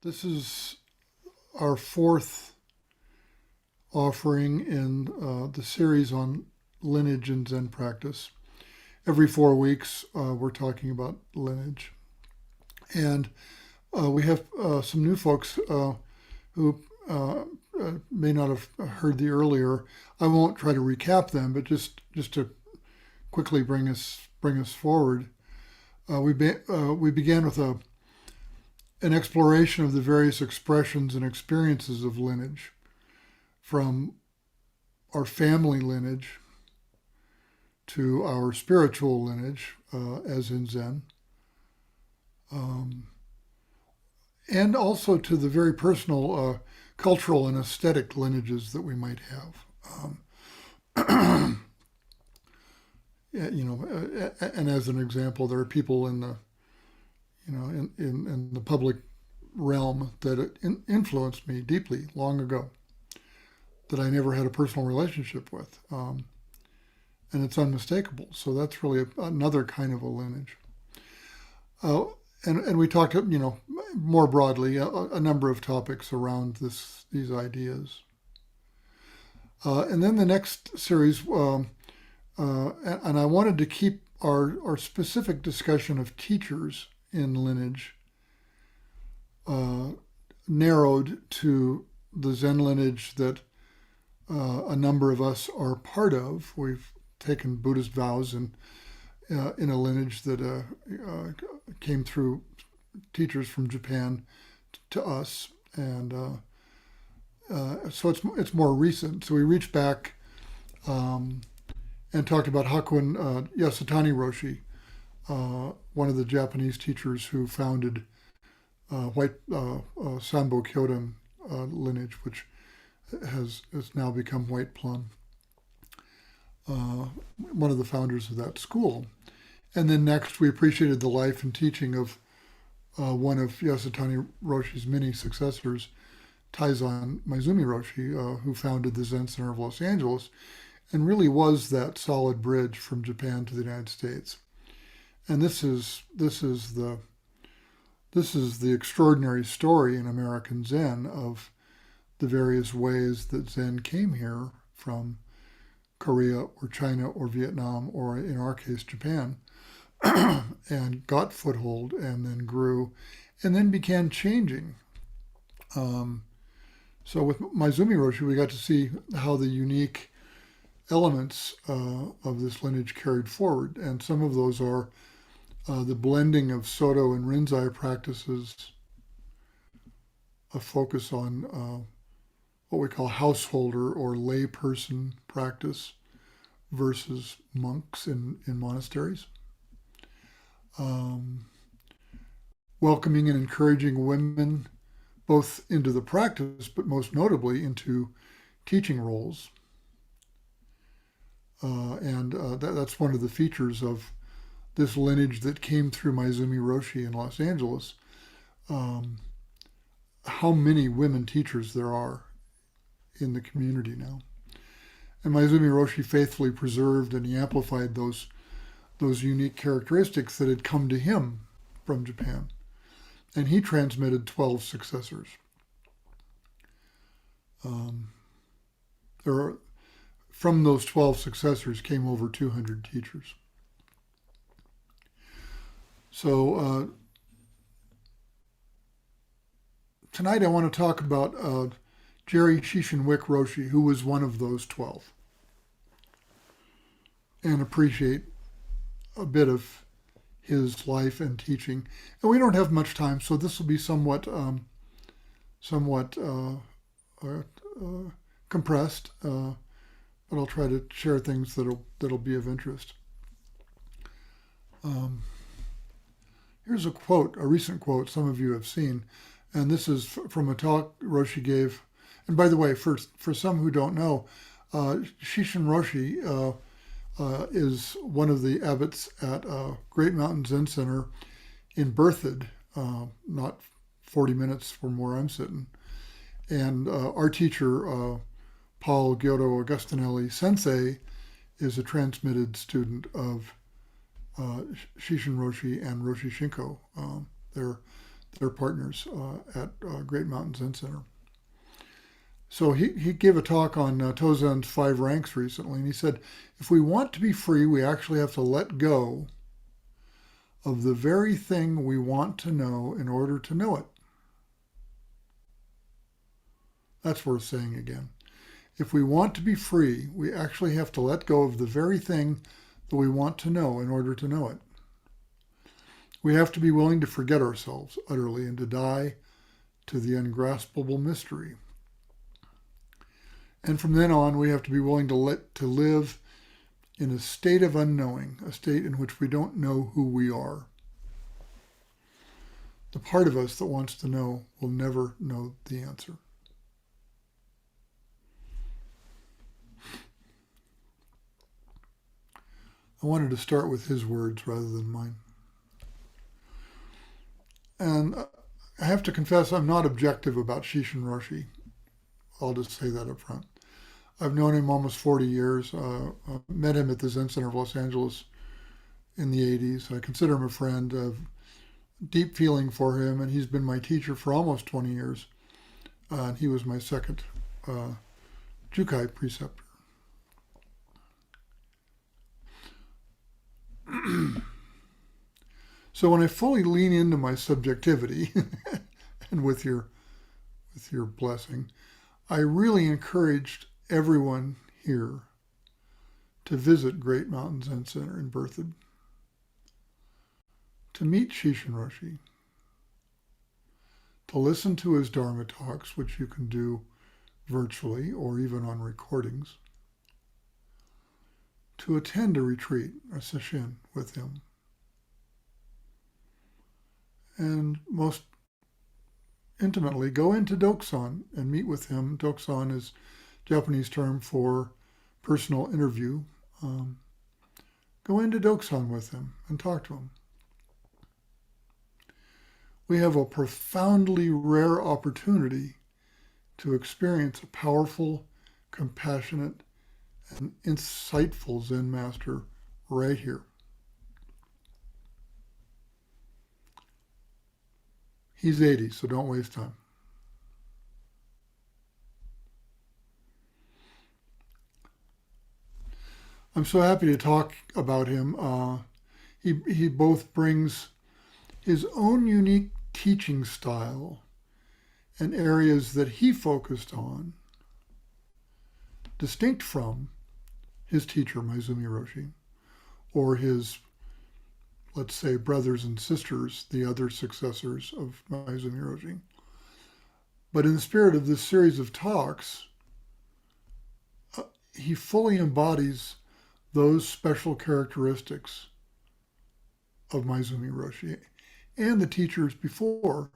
This is our fourth offering in the series on lineage and Zen practice. Every 4 weeks, we're talking about lineage. And we have some new folks who may not have heard the earlier. I won't try to recap them, but just to quickly bring us forward. We began with an exploration of the various expressions and experiences of lineage, from our family lineage to our spiritual lineage, as in Zen, and also to the very personal cultural and aesthetic lineages that we might have. And as an example, there are people in the in the public realm that influenced me deeply long ago that I never had a personal relationship with. And it's unmistakable. So that's really another kind of a lineage. And we talked, more broadly, a number of topics around these ideas. And then the next series, and I wanted to keep our specific discussion of teachers in lineage narrowed to the Zen lineage that a number of us are part of. We've taken Buddhist vows in a lineage that came through teachers from Japan to us, and so it's more recent. So we reached back and talked about Hakuin Yasutani Roshi, one of the Japanese teachers who founded White Sambo Kyodan lineage, which has now become White Plum, one of the founders of that school. And then next, we appreciated the life and teaching of one of Yasutani Roshi's many successors, Taizan Maezumi Roshi, who founded the Zen Center of Los Angeles, and really was that solid bridge from Japan to the United States. And this is the extraordinary story in American Zen of the various ways that Zen came here from Korea or China or Vietnam, or in our case, Japan, and got foothold and then grew and then began changing. So with Maezumi Roshi, we got to see how the unique elements of this lineage carried forward. And some of those are the blending of Soto and Rinzai practices, a focus on what we call householder or layperson practice versus monks in monasteries. Welcoming and encouraging women both into the practice, but most notably into teaching roles. And that's one of the features of this lineage that came through Maezumi Roshi in Los Angeles. How many women teachers there are in the community now. And Maezumi Roshi faithfully preserved and he amplified those unique characteristics that had come to him from Japan. And he transmitted 12 successors. From those 12 successors came over 200 teachers. So tonight I want to talk about Gerry Shishin Wick Roshi, who was one of those 12, and appreciate a bit of his life and teaching. And we don't have much time, so this will be somewhat compressed, but I'll try to share things that'll be of interest. Here's a quote, a recent quote some of you have seen, and this is from a talk Roshi gave. And by the way, for some who don't know, Shishin Roshi is one of the abbots at Great Mountain Zen Center in Berthoud, not 40 minutes from where I'm sitting. And our teacher, Paul Gyoro Augustinelli Sensei, is a transmitted student of Shishin Roshi and Roshi Shinko. They're They're partners at Great Mountain Zen Center. So he gave a talk on Taizan's 5 ranks recently, and he said, if we want to be free, we actually have to let go of the very thing we want to know in order to know it. That's worth saying again. If we want to be free, we actually have to let go of the very thing that we want to know in order to know it. We have to be willing to forget ourselves utterly and to die to the ungraspable mystery. And from then on, we have to be willing to live in a state of unknowing, a state in which we don't know who we are. The part of us that wants to know will never know the answer. I wanted to start with his words rather than mine. And I have to confess, I'm not objective about Shishin Roshi. I'll just say that up front. I've known him almost 40 years. I met him at the Zen Center of Los Angeles in the 80s. I consider him a friend. I have deep feeling for him, and he's been my teacher for almost 20 years. And he was my second Jukai preceptor. So when I fully lean into my subjectivity, and with your blessing, I really encouraged everyone here to visit Great Mountain Zen Center in Berthoud, to meet Shishin Roshi, to listen to his Dharma talks, which you can do virtually or even on recordings, to attend a retreat, a sesshin, with him. And most intimately, go into Doksan and meet with him. Doksan is Japanese term for personal interview. Go into Doksan with him and talk to him. We have a profoundly rare opportunity to experience a powerful, compassionate, and insightful Zen master right here. He's 80, so don't waste time. I'm so happy to talk about him. He both brings his own unique teaching style and areas that he focused on, distinct from his teacher, Maezumi Roshi, or his, let's say, brothers and sisters, the other successors of Maezumi Roshi. But in the spirit of this series of talks, he fully embodies those special characteristics of Maezumi Roshi and the teachers before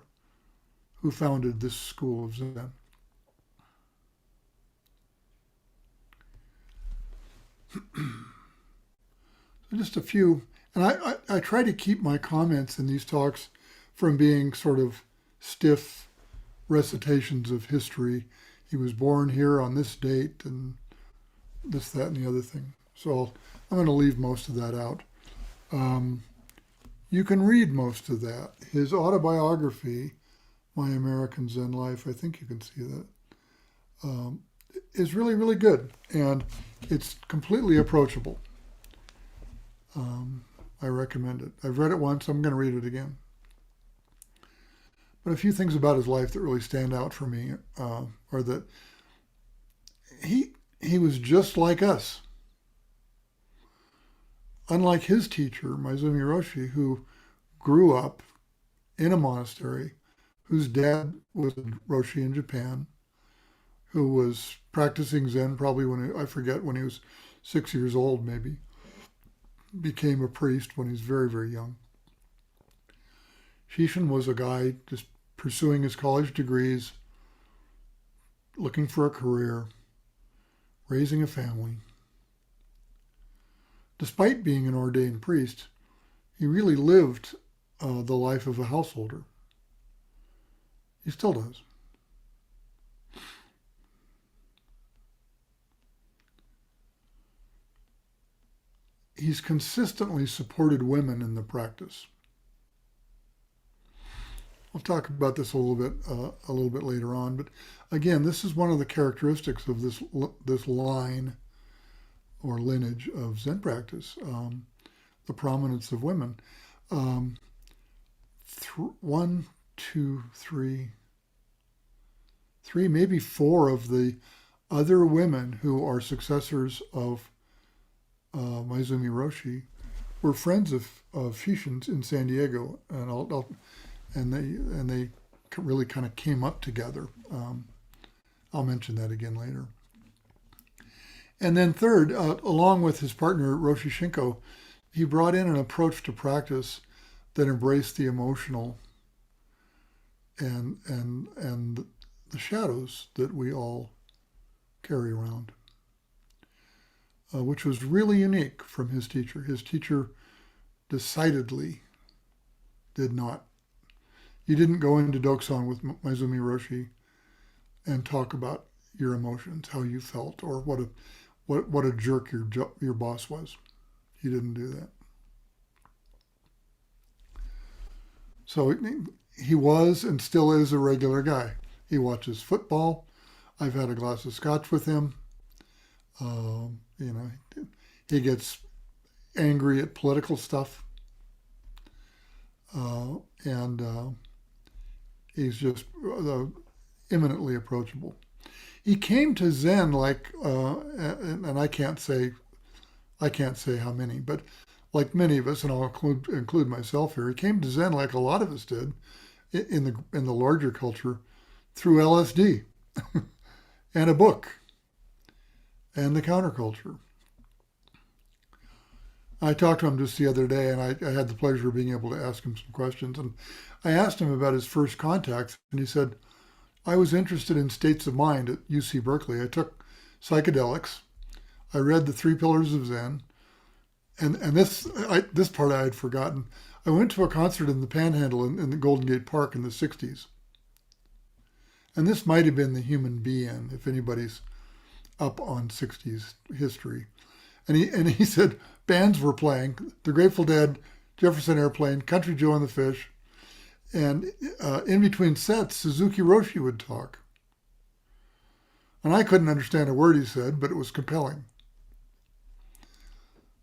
who founded this school of Zen. So just a few, and I try to keep my comments in these talks from being sort of stiff recitations of history. He was born here on this date and this, that, and the other thing. So I'm going to leave most of that out. You can read most of that. His autobiography, My American Zen Life, I think you can see that, is really, really good. And it's completely approachable. I recommend it. I've read it once. I'm going to read it again. But a few things about his life that really stand out for me are that he was just like us. Unlike his teacher, Maezumi Roshi, who grew up in a monastery, whose dad was a Roshi in Japan, who was practicing Zen probably when he was 6 years old maybe, became a priest when he was very, very young. Shishin was a guy just pursuing his college degrees, looking for a career, raising a family. Despite being an ordained priest, he really lived the life of a householder. He still does. He's consistently supported women in the practice. We'll talk about this a little bit later on. But again, this is one of the characteristics of this line or lineage of Zen practice, the prominence of women. One, two, three, maybe four of the other women who are successors of Maezumi Roshi were friends of Shishin's in San Diego, and they really kind of came up together. I'll mention that again later. And then third, along with his partner Roshi Shinko, he brought in an approach to practice that embraced the emotional and the shadows that we all carry around, which was really unique from his teacher. His teacher decidedly did not. You didn't go into Doksan with Maezumi Roshi and talk about your emotions, how you felt, or what a jerk your boss was. He didn't do that. So he was and still is a regular guy. He watches football. I've had a glass of scotch with him. He gets angry at political stuff. And he's just eminently approachable. He came to Zen and I can't say how many, but like many of us, and I'll include myself here, he came to Zen like a lot of us did in the larger culture through LSD and a book and the counterculture. I talked to him just the other day, and I had the pleasure of being able to ask him some questions. And I asked him about his first contacts, and he said, I was interested in states of mind at UC Berkeley. I took psychedelics. I read the 3 Pillars of Zen. And this part I had forgotten. I went to a concert in the Panhandle in the Golden Gate Park in the 60s. And this might have been the Human Bee-In, if anybody's up on 60s history. And he said bands were playing, the Grateful Dead, Jefferson Airplane, Country Joe and the Fish, and in between sets, Suzuki Roshi would talk. And I couldn't understand a word he said, but it was compelling.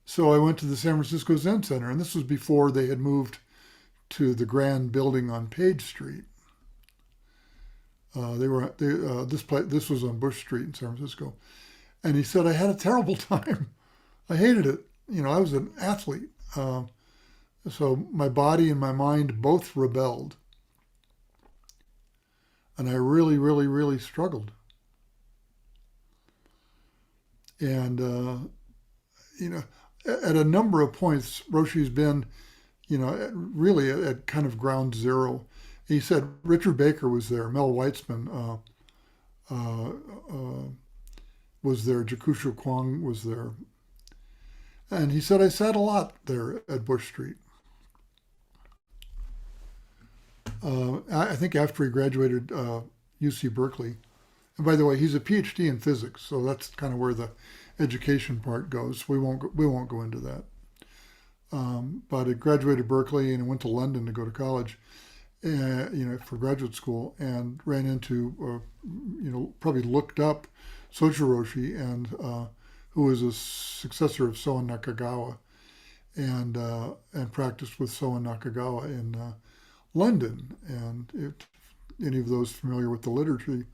So I went to the San Francisco Zen Center, and this was before they had moved to the grand building on Page Street. This was on Bush Street in San Francisco. And he said, I had a terrible time. I hated it. I was an athlete. So my body and my mind both rebelled. And I really, really, really struggled. And, at a number of points, Roshi's been, really at kind of ground zero. He said Richard Baker was there, Mel Weitzman was there, Jakusho Kwong was there. And he said, I sat a lot there at Bush Street. I think after he graduated UC Berkeley, and by the way, he's a PhD in physics, so that's kind of where the education part goes. We won't go into that. But he graduated Berkeley and went to London to go to college, for graduate school, and ran into, probably looked up Sochu Roshi, and who was a successor of Soen Nakagawa, and practiced with Soen Nakagawa in London. And any of those familiar with the literature,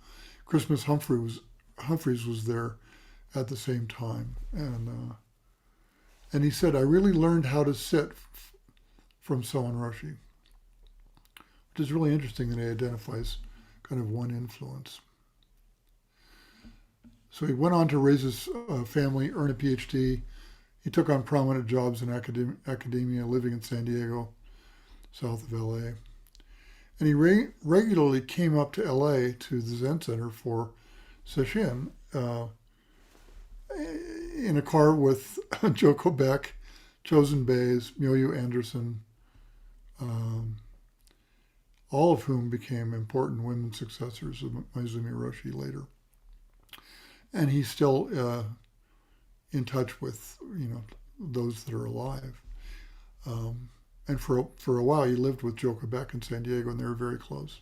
Christmas Humphreys was there at the same time, and he said, I really learned how to sit from Soen Roshi, which is really interesting that he identifies kind of one influence. So he went on to raise his family, earn a PhD. He took on prominent jobs in academia, living in San Diego, south of LA. And he regularly came up to LA to the Zen Center for Sesshin in a car with Joko Beck, Chosen Bays, Myoyu Anderson, all of whom became important women successors of Maezumi Roshi later. And he's still in touch with, those that are alive. And for a while, he lived with Joko back in San Diego, and they were very close.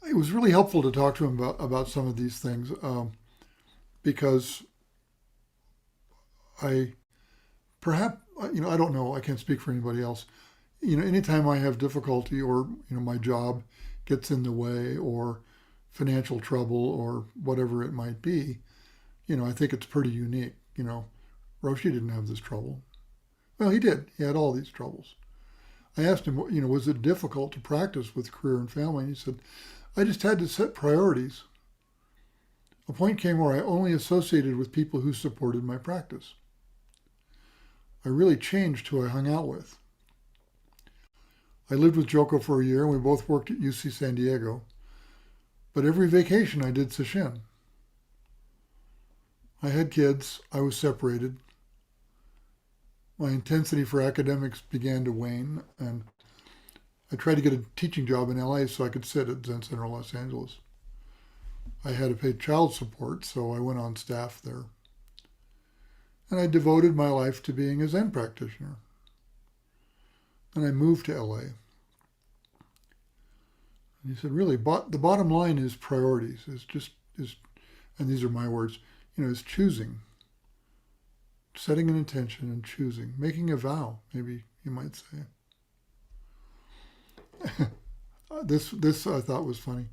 It was really helpful to talk to him about some of these things because I perhaps, I don't know, I can't speak for anybody else. Anytime I have difficulty or, my job gets in the way or financial trouble or whatever it might be, I think it's pretty unique. Roshi didn't have this trouble. Well, he did. He had all these troubles. I asked him, was it difficult to practice with career and family? And he said, I just had to set priorities. A point came where I only associated with people who supported my practice. I really changed who I hung out with. I lived with Joko for a year, and we both worked at UC San Diego. But every vacation I did Sesshin. I had kids. I was separated. My intensity for academics began to wane, and I tried to get a teaching job in LA so I could sit at Zen Center Los Angeles. I had to pay child support, so I went on staff there. And I devoted my life to being a Zen practitioner. And I moved to LA. And he said, really, the bottom line is priorities, and these are my words, is choosing. Setting an intention and choosing. Making a vow, maybe you might say. This I thought was funny.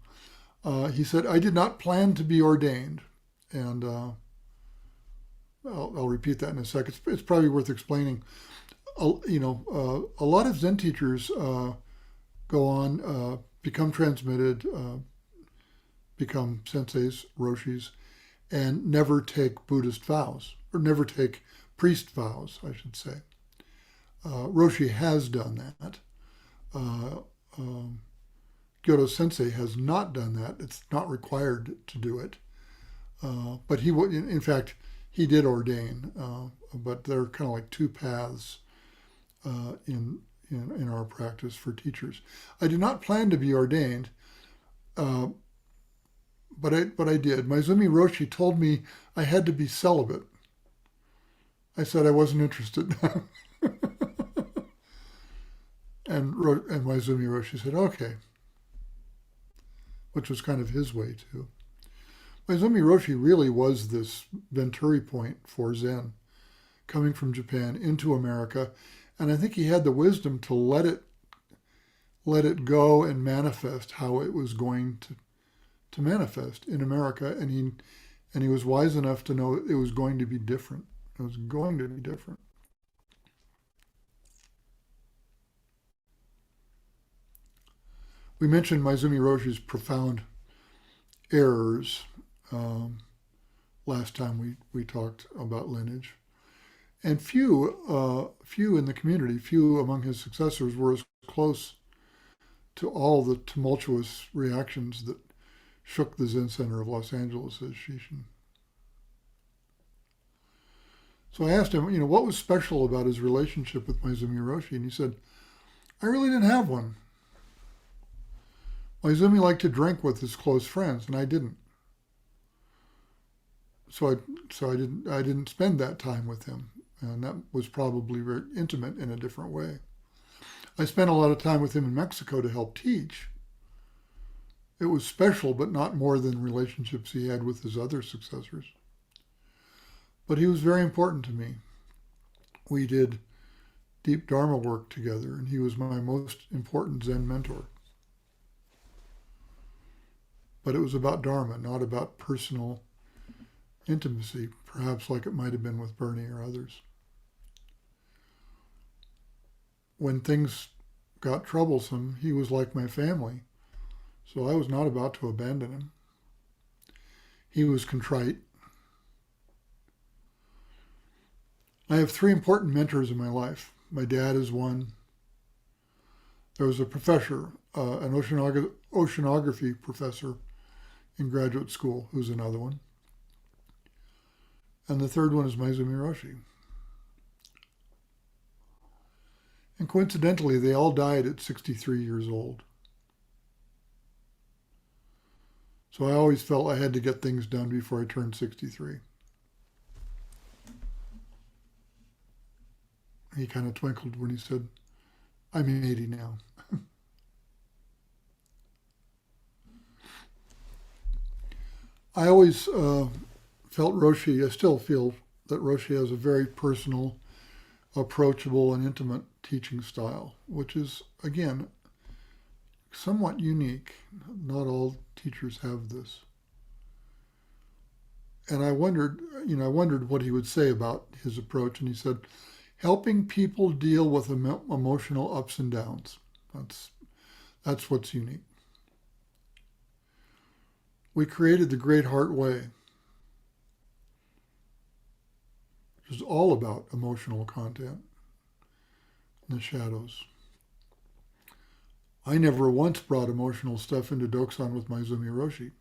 He said, I did not plan to be ordained. And I'll repeat that in a second. It's probably worth explaining. A lot of Zen teachers go on, become transmitted, become senseis, roshis, and never take Buddhist vows, or never take priest vows, I should say. Roshi has done that. Gyodo Sensei has not done that. It's not required to do it. But he would, in fact, he did ordain. But there are kind of like two paths in our practice for teachers. I did not plan to be ordained, but I did. Maezumi Roshi told me I had to be celibate. I said I wasn't interested. And Maezumi Roshi said, okay. Which was kind of his way too. Maezumi Roshi really was this Venturi point for Zen, coming from Japan into America. And I think he had the wisdom to let it go and manifest how it was going to manifest in America. And he was wise enough to know it was going to be different. It was going to be different. We mentioned Maezumi Roshi's profound errors last time we talked about lineage. And few in the community, few among his successors were as close to all the tumultuous reactions that shook the Zen Center of Los Angeles as Shishin. So I asked him, what was special about his relationship with Maezumi Roshi? And he said, I really didn't have one. Maezumi liked to drink with his close friends, and I didn't. So I didn't spend that time with him, and that was probably very intimate in a different way. I spent a lot of time with him in Mexico to help teach. It was special, but not more than relationships he had with his other successors. But he was very important to me. We did deep Dharma work together, and he was my most important Zen mentor. But it was about Dharma, not about personal intimacy, perhaps like it might have been with Bernie or others. When things got troublesome, he was like my family, so I was not about to abandon him. He was contrite. I have three important mentors in my life. My dad is one. There was a professor, an oceanography professor in graduate school, who's another one. And the third one is Maezumi Roshi. And coincidentally, they all died at 63 years old. So I always felt I had to get things done before I turned 63. He kind of twinkled when he said, I'm 80 now. I always felt Roshi, I still feel that Roshi has a very personal, approachable, and intimate teaching style, which is, again, somewhat unique. Not all teachers have this. And I wondered what he would say about his approach. And he said, helping people deal with emotional ups and downs. That's what's unique. We created the Great Heart Way, which is all about emotional content in the shadows. I never once brought emotional stuff into Doksan with Maezumi Roshi.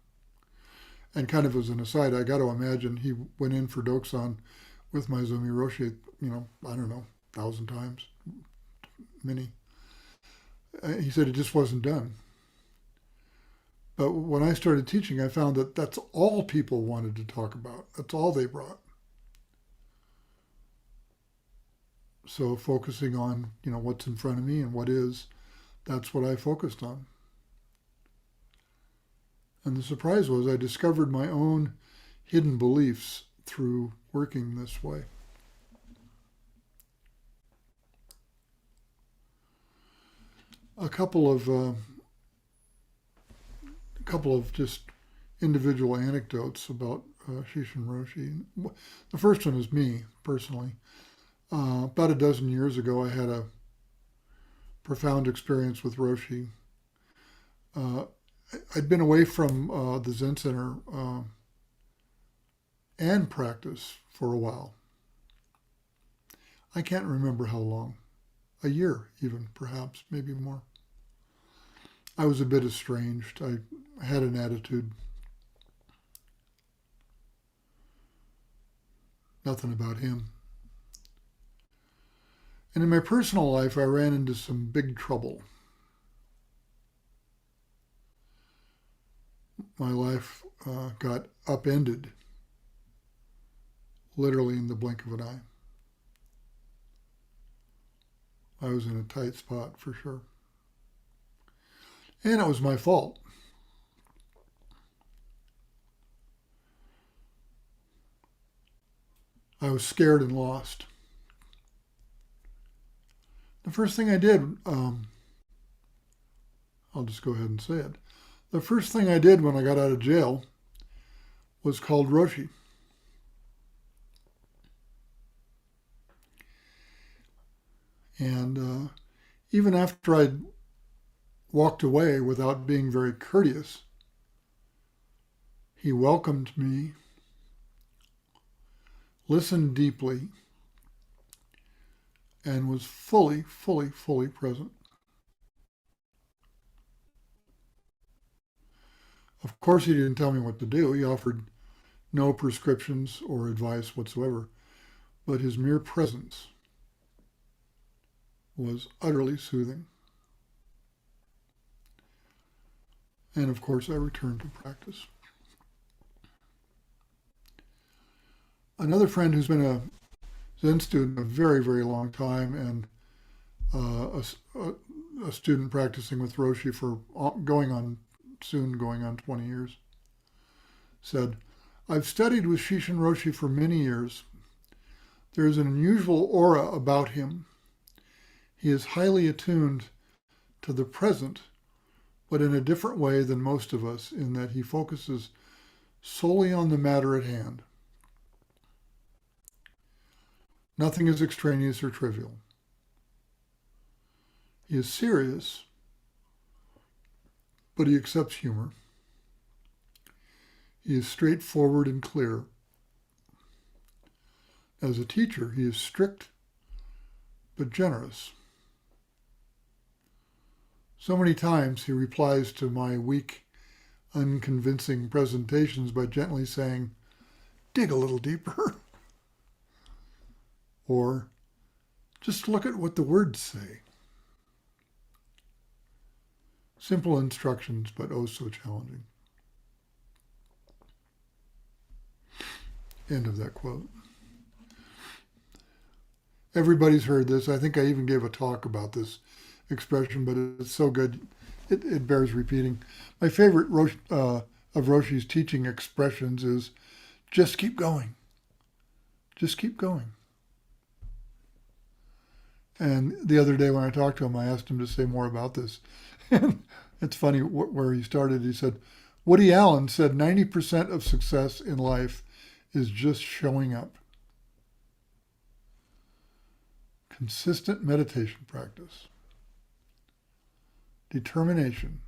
And kind of as an aside, I got to imagine he went in for Doksan with Maezumi Roshi, I don't know, 1,000 times, many. He said it just wasn't done. But when I started teaching, I found that that's all people wanted to talk about. That's all they brought. So focusing on, what's in front of me and what is, that's what I focused on. And the surprise was I discovered my own hidden beliefs through working this way. A couple of just individual anecdotes about Shishin Roshi. The first one is me, personally. About a dozen years ago, I had a profound experience with Roshi. I'd been away from the Zen Center and practice for a while. I can't remember how long. A year even, perhaps, maybe more. I was a bit estranged. I had an attitude. Nothing about him. And in my personal life, I ran into some big trouble. My life got upended, literally in the blink of an eye. I was in a tight spot for sure. And it was my fault. I was scared and lost. The first thing I did, I'll just go ahead and say it. The first thing I did when I got out of jail was called Roshi. And even after I'd walked away without being very courteous, he welcomed me, listened deeply, and was fully present. Of course, he didn't tell me what to do. He offered no prescriptions or advice whatsoever, but his mere presence was utterly soothing. And of course, I returned to practice. Another friend who's been a Zen student a very, very long time and a student practicing with Roshi for going on 20 years, said, I've studied with Shishin Roshi for many years. There is an unusual aura about him. He is highly attuned to the present, but in a different way than most of us, in that he focuses solely on the matter at hand. Nothing is extraneous or trivial. He is serious, but he accepts humor. He is straightforward and clear. As a teacher, he is strict but generous. So many times he replies to my weak, unconvincing presentations by gently saying, dig a little deeper. Or, just look at what the words say. Simple instructions, but oh so challenging. End of that quote. Everybody's heard this. I think I even gave a talk about this expression, but it's so good, it bears repeating. My favorite of Roshi's teaching expressions is just keep going. Just keep going. And the other day when I talked to him, I asked him to say more about this. And it's funny where he started. He said, Woody Allen said 90% of success in life is just showing up. Consistent meditation practice. Determination.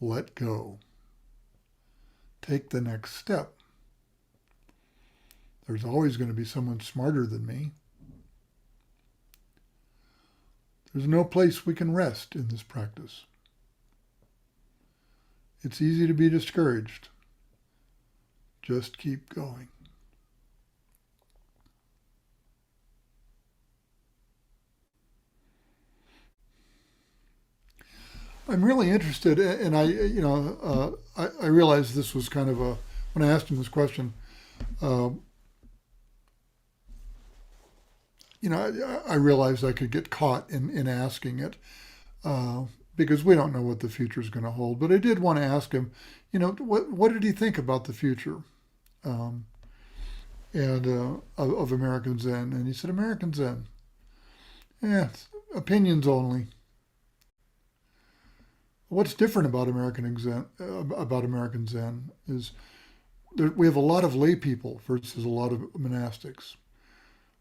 Let go. Take the next step. There's always going to be someone smarter than me. There's no place we can rest in this practice. It's easy to be discouraged. Just keep going. I'm really interested, and I realized this was kind of when I asked him this question, I realized I could get caught in asking it because we don't know what the future is going to hold. But I did want to ask him, what did he think about the future and of American Zen? And he said, American Zen, opinions only. What's different about American Zen is we have a lot of lay people versus a lot of monastics.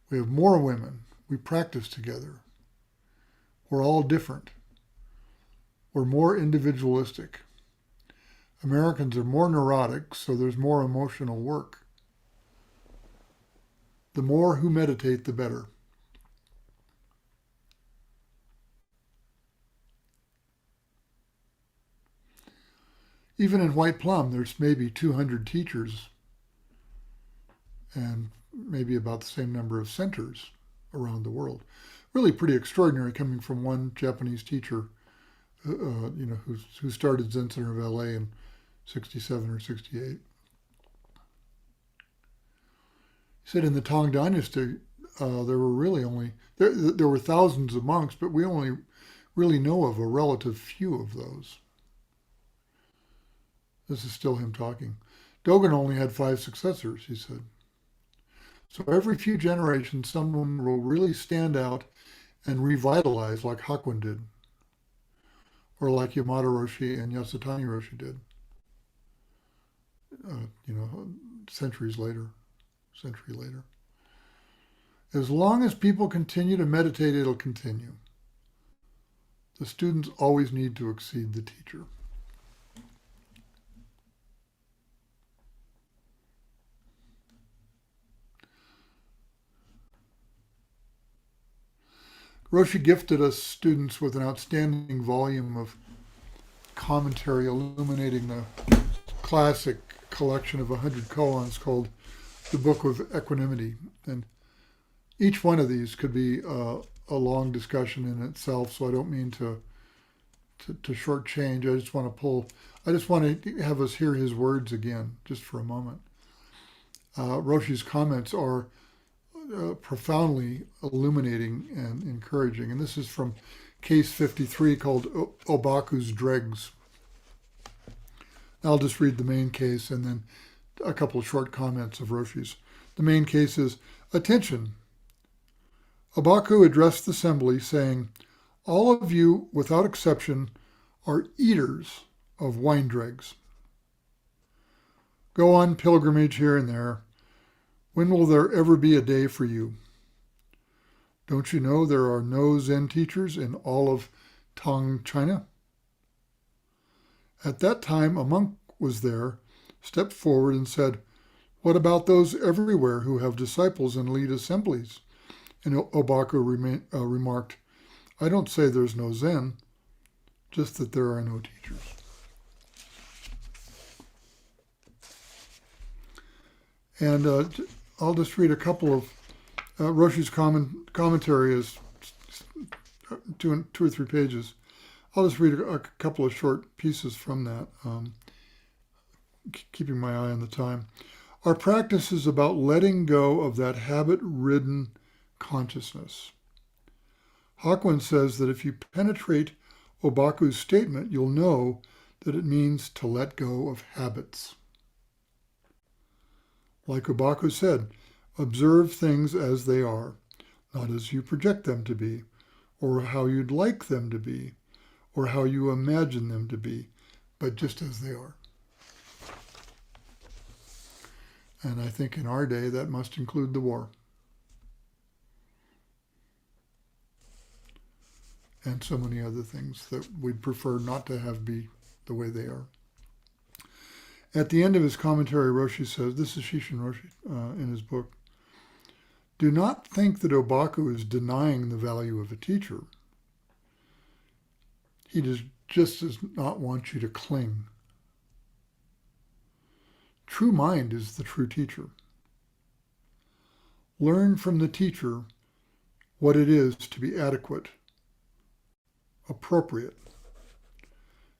We have more women. We practice together. We're all different. We're more individualistic. Americans are more neurotic, so there's more emotional work. The more who meditate, the better. Even in White Plum, there's maybe 200 teachers and maybe about the same number of centers around the world. Really pretty extraordinary coming from one Japanese teacher, who started Zen Center of LA in 67 or 68. He said in the Tang Dynasty, there were really only, there were thousands of monks, but we only really know of a relative few of those. This is still him talking. Dogen only had 5 successors, he said. So every few generations, someone will really stand out and revitalize like Hakuin did, or like Yamada Roshi and Yasutani Roshi did, century later. As long as people continue to meditate, it'll continue. The students always need to exceed the teacher. Roshi gifted us students with an outstanding volume of commentary illuminating the classic collection of 100 koans called the Book of Equanimity. And each one of these could be a long discussion in itself, so I don't mean to shortchange. I just want to have us hear his words again, just for a moment. Roshi's comments are profoundly illuminating and encouraging. And this is from case 53 called Obaku's Dregs. I'll just read the main case and then a couple of short comments of Roshi's. The main case is, attention. Obaku addressed the assembly saying, all of you, without exception, are eaters of wine dregs. Go on pilgrimage here and there. When will there ever be a day for you? Don't you know there are no Zen teachers in all of Tang China? At that time, a monk was there, stepped forward and said, what about those everywhere who have disciples and lead assemblies? And Obaku remarked, I don't say there's no Zen, just that there are no teachers. And I'll just read a couple of Roshi's commentary is 2 or 3 pages. I'll just read a couple of short pieces from that, keeping my eye on the time. Our practice is about letting go of that habit-ridden consciousness. Hakuin says that if you penetrate Obaku's statement, you'll know that it means to let go of habits. Like Obaku said, observe things as they are, not as you project them to be, or how you'd like them to be, or how you imagine them to be, but just as they are. And I think in our day that must include the war. And so many other things that we'd prefer not to have be the way they are. At the end of his commentary, Roshi says, this is Shishin Roshi in his book, do not think that Obaku is denying the value of a teacher. He just does not want you to cling. True mind is the true teacher. Learn from the teacher what it is to be adequate, appropriate,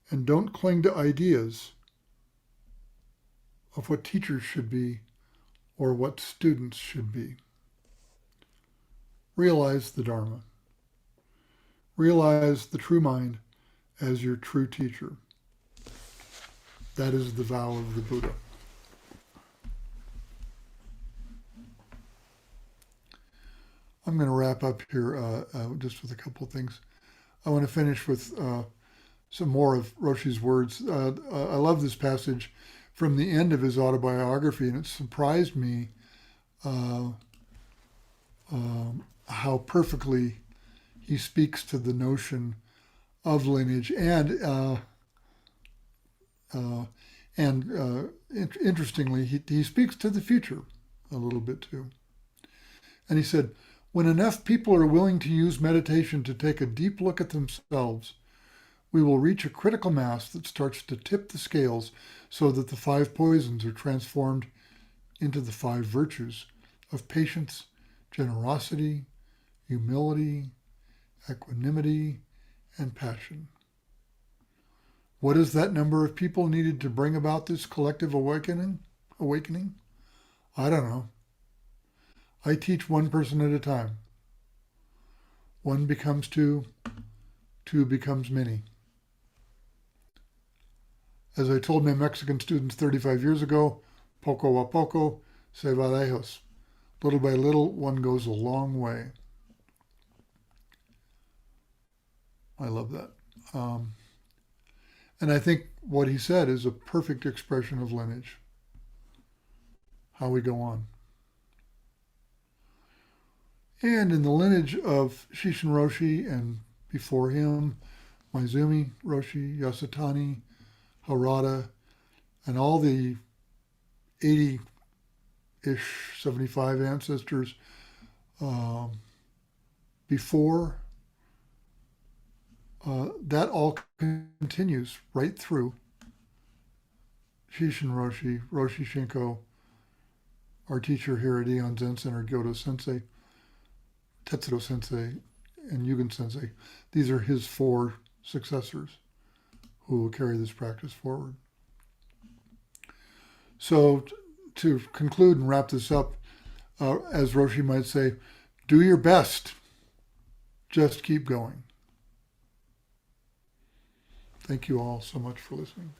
and don't cling to ideas of what teachers should be or what students should be. Realize the Dharma. Realize the true mind as your true teacher. That is the vow of the Buddha. I'm going to wrap up here just with a couple of things. I want to finish with some more of Roshi's words. I love this passage from the end of his autobiography, and it surprised me how perfectly he speaks to the notion of lineage and interestingly, he speaks to the future a little bit too. And he said, when enough people are willing to use meditation to take a deep look at themselves, we will reach a critical mass that starts to tip the scales so that the 5 poisons are transformed into the 5 virtues of patience, generosity, humility, equanimity, and passion. What is that number of people needed to bring about this collective awakening? I don't know. I teach one person at a time. 1 becomes 2, 2 becomes many. As I told my Mexican students 35 years ago, poco a poco se va lejos. Little by little, one goes a long way. I love that. And I think what he said is a perfect expression of lineage. How we go on. And in the lineage of Shishin Roshi and before him, Maezumi Roshi, Yasutani, Harada, and all the 80-ish, 75 ancestors before, that all continues right through Shishin Roshi, Roshi Shinko, our teacher here at Eon Zen Center, Gyodo Sensei, Tetsuro Sensei, and Yugen Sensei. These are his 4 successors who will carry this practice forward. So to conclude and wrap this up, as Roshi might say, do your best. Just keep going. Thank you all so much for listening.